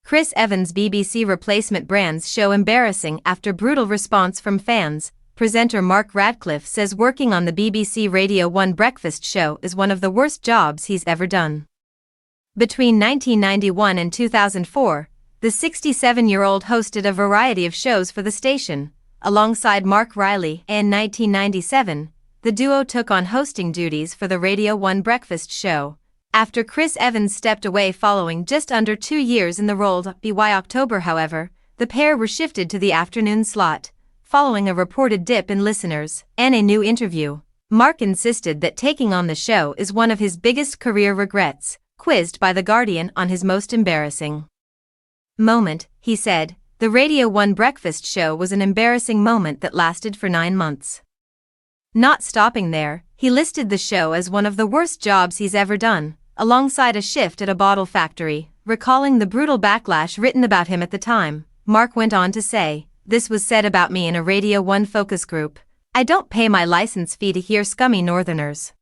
Chris Evans' BBC replacement brands show embarrassing after brutal response from fans. Presenter Mark Radcliffe says working on the BBC Radio 1 breakfast show is one of the worst jobs he's ever done. Between 1991 and 2004, the 67-year-old hosted a variety of shows for the station. Alongside Mark Riley, in 1997, the duo took on hosting duties for the Radio 1 breakfast show. After Chris Evans stepped away following just under 2 years in the role by October, however, the pair were shifted to the afternoon slot, following a reported dip in listeners. In a new interview, Mark insisted that taking on the show is one of his biggest career regrets. Quizzed by The Guardian on his most embarrassing moment, he said, "The Radio 1 breakfast show was an embarrassing moment that lasted for 9 months." Not stopping there, he listed the show as one of the worst jobs he's ever done, alongside a shift at a bottle factory. Recalling the brutal backlash written about him at the time, Mark went on to say, "This was said about me in a Radio 1 focus group. I don't pay my license fee to hear scummy northerners."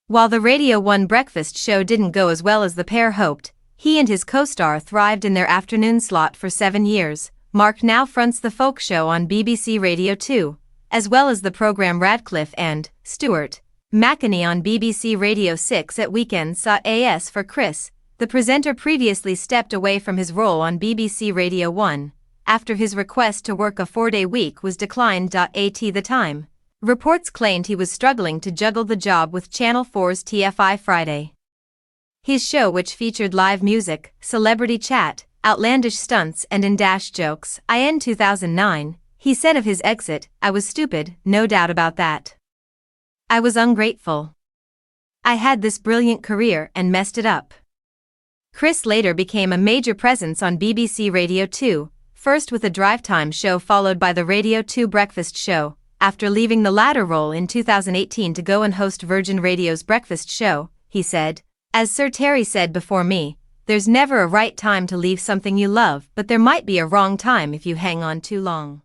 While the Radio 1 breakfast show didn't go as well as the pair hoped, he and his co-star thrived in their afternoon slot for 7 years. Mark now fronts the folk show on BBC Radio 2, as well as the program Radcliffe and Stuart McEnany on BBC Radio 6 at weekends. As for Chris, the presenter previously stepped away from his role on BBC Radio 1, after his request to work a 4-day week was declined. At the time, reports claimed he was struggling to juggle the job with Channel 4's TFI Friday. His show, which featured live music, celebrity chat, outlandish stunts and in-dash jokes. In 2009, he said of his exit, "I was stupid, no doubt about that. I was ungrateful. I had this brilliant career and messed it up." Chris later became a major presence on BBC Radio 2, first with a drive time show followed by the Radio 2 breakfast show, after leaving the latter role in 2018 to go and host Virgin Radio's breakfast show. He said, "As Sir Terry said before me, there's never a right time to leave something you love, but there might be a wrong time if you hang on too long."